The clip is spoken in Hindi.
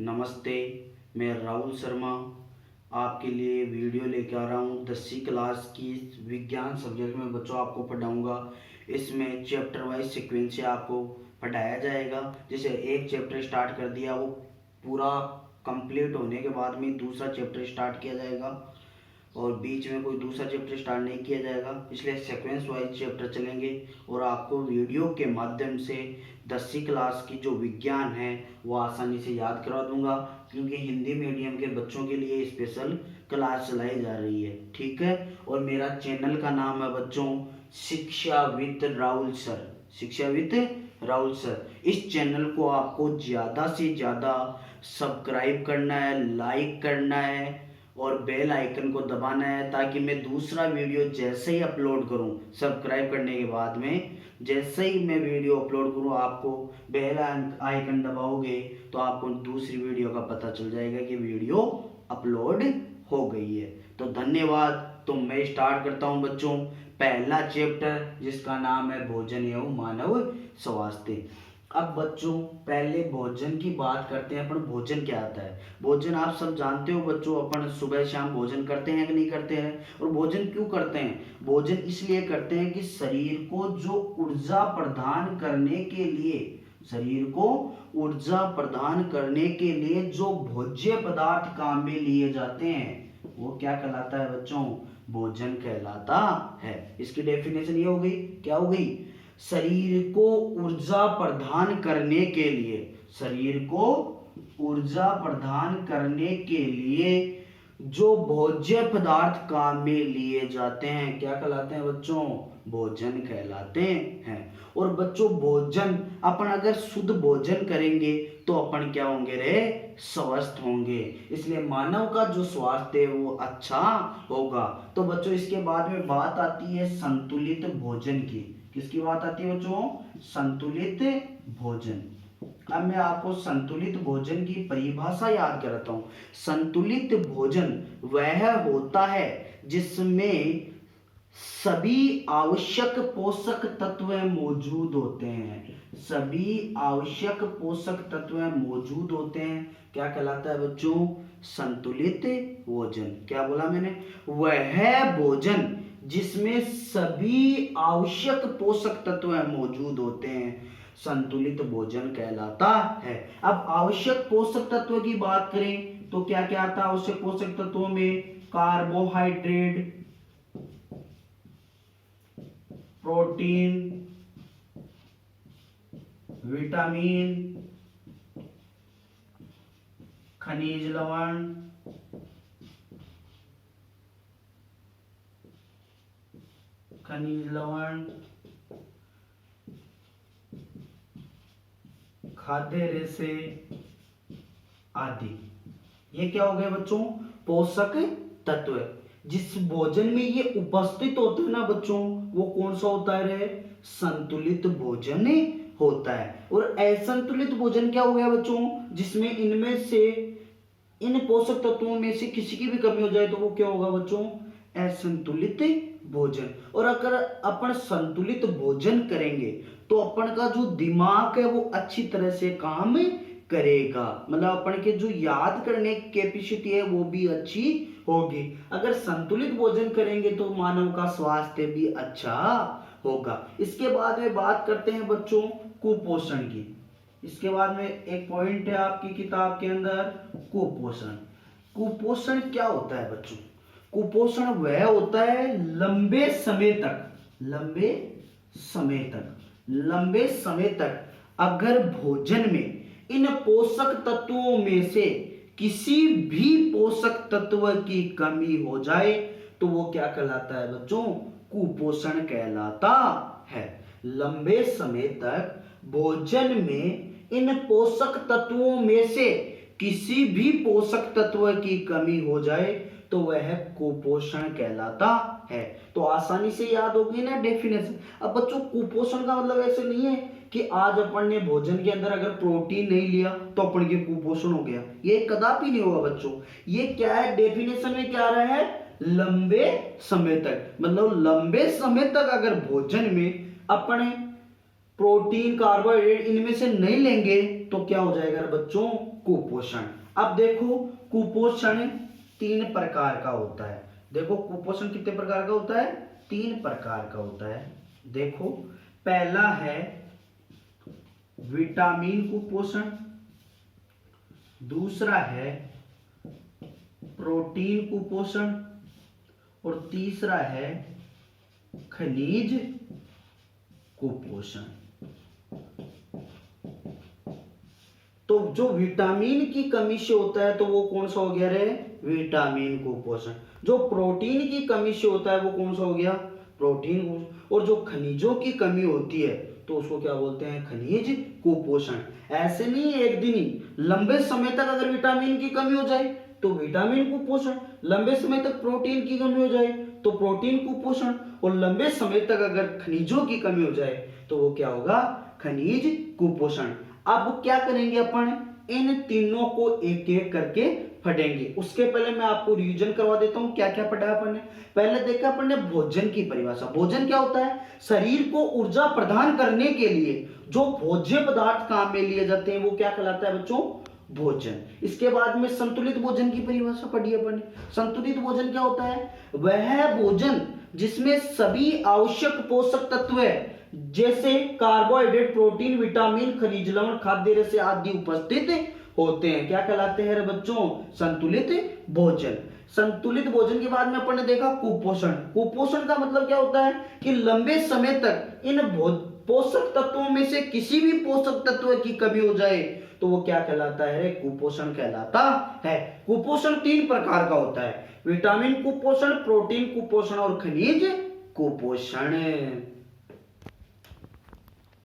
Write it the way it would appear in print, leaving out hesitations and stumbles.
नमस्ते, मैं राहुल शर्मा आपके लिए वीडियो लेके आ रहा हूँ 10वीं क्लास की विज्ञान सब्जेक्ट में। बच्चों आपको पढ़ाऊँगा, इसमें चैप्टर वाइज सीक्वेंस से आपको पढ़ाया जाएगा। जैसे एक चैप्टर स्टार्ट कर दिया, वो पूरा कंप्लीट होने के बाद में दूसरा चैप्टर स्टार्ट किया जाएगा और बीच में कोई दूसरा चैप्टर स्टार्ट नहीं किया जाएगा, इसलिए सीक्वेंस वाइज चैप्टर चलेंगे। और आपको वीडियो के माध्यम से 10वीं क्लास की जो विज्ञान है वो आसानी से याद करा दूंगा, क्योंकि हिंदी मीडियम के बच्चों के लिए स्पेशल क्लास चलाई जा रही है। ठीक है, और मेरा चैनल का नाम है बच्चों शिक्षा विद राहुल सर। शिक्षा विद राहुल सर, इस चैनल को आपको ज़्यादा से ज़्यादा सब्सक्राइब करना है, लाइक करना है और बेल आइकन को दबाना है, ताकि मैं दूसरा वीडियो जैसे ही अपलोड करूं, सब्सक्राइब करने के बाद में जैसे ही मैं वीडियो अपलोड करूं, आपको बेल आइकन दबाओगे तो आपको दूसरी वीडियो का पता चल जाएगा कि वीडियो अपलोड हो गई है। तो धन्यवाद। तो मैं स्टार्ट करता हूं बच्चों पहला चैप्टर, जिसका नाम है भोजन एवं मानव स्वास्थ्य। अब बच्चों पहले भोजन की बात करते हैं। अपन भोजन क्या आता है? भोजन आप सब जानते हो बच्चों, अपन सुबह शाम भोजन करते हैं कि नहीं करते हैं? और भोजन क्यों करते हैं? भोजन इसलिए करते हैं कि शरीर को जो ऊर्जा प्रदान करने के लिए, शरीर को ऊर्जा प्रदान करने के लिए जो भोज्य पदार्थ काम में लिए जाते हैं वो क्या कहलाता है बच्चों? भोजन कहलाता है। इसकी डेफिनेशन ये हो गई, क्या हो गई? शरीर को ऊर्जा प्रदान करने के लिए, शरीर को ऊर्जा प्रदान करने के लिए जो भोज्य पदार्थ काम में लिए जाते हैं क्या कहलाते हैं बच्चों? भोजन कहलाते हैं। और बच्चों भोजन अपन अगर शुद्ध भोजन करेंगे तो अपन क्या होंगे रे? स्वस्थ होंगे। इसलिए मानव का जो स्वास्थ्य है वो अच्छा होगा। तो बच्चों इसके बाद में बात आती है संतुलित भोजन की। किसकी बात आती है बच्चों? संतुलित भोजन। अब मैं आपको संतुलित भोजन की परिभाषा याद कराता हूं। संतुलित भोजन वह होता है जिसमें सभी आवश्यक पोषक तत्व मौजूद होते हैं। सभी आवश्यक पोषक तत्व मौजूद होते हैं। क्या कहलाता है बच्चों? संतुलित भोजन। क्या बोला मैंने? वह भोजन जिसमें सभी आवश्यक पोषक तत्व मौजूद होते हैं संतुलित भोजन कहलाता है। अब आवश्यक पोषक तत्व की बात करें तो क्या क्या आता है आवश्यक पोषक तत्वों में? कार्बोहाइड्रेट, प्रोटीन, विटामिन, खनिज लवण, खाद्य रेशे आदि। ये क्या हो गए बच्चों? पोषक तत्व। जिस भोजन में ये उपस्थित होते हैं ना बच्चों, वो कौन सा होता है रे? संतुलित भोजन होता है। और असंतुलित भोजन क्या हो गया बच्चों? जिसमें इनमें से, इन पोषक तत्वों में से किसी की भी कमी हो जाए तो वो क्या होगा बच्चों? असंतुलित भोजन। और अगर अपन संतुलित भोजन करेंगे तो अपन का जो दिमाग है वो अच्छी तरह से काम करेगा, मतलब अपन के जो याद करने की कैपेसिटी है वो भी अच्छी होगी। अगर संतुलित भोजन करेंगे तो मानव का स्वास्थ्य भी अच्छा होगा। इसके बाद में बात करते हैं बच्चों कुपोषण की। इसके बाद में एक पॉइंट है आपकी किताब के अंदर, कुपोषण। कुपोषण क्या होता है बच्चों? कुपोषण वह होता है लंबे समय तक अगर भोजन में इन पोषक तत्वों में से किसी भी पोषक तत्व की कमी हो जाए तो वो क्या कहलाता है बच्चों? कुपोषण कहलाता है। लंबे समय तक भोजन में इन पोषक तत्वों में से किसी भी पोषक तत्व की कमी हो जाए तो वह कुपोषण कहलाता है। तो आसानी से याद होगी ना डेफिनेशन। अब बच्चों कुपोषण का मतलब ऐसे नहीं है कि आज अपन ने भोजन के अंदर अगर प्रोटीन नहीं लिया तो अपन के कुपोषण हो गया, ये कदापि नहीं होगा बच्चों। ये क्या है? डेफिनेशन में क्या रहा है? लंबे समय तक, मतलब लंबे समय तक अगर भोजन में अपन प्रोटीन, कार्बोहाइड्रेट इनमें से नहीं लेंगे तो क्या हो जाएगा बच्चों, कुपोषण। अब देखो कुपोषण 3 प्रकार का होता है। देखो कुपोषण कितने प्रकार का होता है, 3 प्रकार का होता है। देखो पहला है विटामिन कुपोषण, दूसरा है प्रोटीन कुपोषण और तीसरा है खनिज कुपोषण। तो जो विटामिन की कमी से होता है तो वो कौन सा हो गया रे, विटामिन कुपोषण। जो प्रोटीन की कमी से होता है वो कौन सा हो गया, प्रोटीन कुपोषण। और जो खनिजों की कमी होती है तो उसको क्या बोलते हैं, खनिज कुपोषण। ऐसे नहीं एक दिन ही, लंबे समय तक अगर विटामिन की कमी हो जाए तो विटामिन कुपोषण, लंबे समय तक प्रोटीन की कमी हो जाए तो प्रोटीन कुपोषण, और लंबे समय तक अगर खनिजों की कमी हो जाए तो वो क्या होगा, खनिज कुपोषण। अब क्या करेंगे अपन, इन तीनों को एक एक करके पढ़ेंगे। उसके पहले मैं आपको रिवीजन करवा देता हूं क्या क्या पढ़ा अपन ने। पहले देखा अपन ने भोजन की परिभाषा। भोजन क्या होता है, शरीर को ऊर्जा प्रदान करने के लिए जो भोज्य पदार्थ काम में लिए जाते हैं वो क्या कहलाता है बच्चों, भोजन। इसके बाद में संतुलित भोजन की परिभाषा पढ़ी अपन ने। संतुलित भोजन क्या होता है, वह भोजन जिसमें सभी आवश्यक पोषक तत्व जैसे कार्बोहाइड्रेट, प्रोटीन, विटामिन, खनिज लवण, खाद्य रस आदि उपस्थित होते हैं, क्या कहलाते हैं बच्चों, संतुलित भोजन। संतुलित भोजन के बाद में अपन ने देखा कुपोषण। कुपोषण का मतलब क्या होता है कि लंबे समय तक इन पोषक तत्वों में से किसी भी पोषक तत्व की कमी हो जाए तो वो क्या कहलाता है, कुपोषण कहलाता है। कुपोषण 3 प्रकार का होता है, विटामिन कुपोषण, प्रोटीन कुपोषण और खनिज कुपोषण।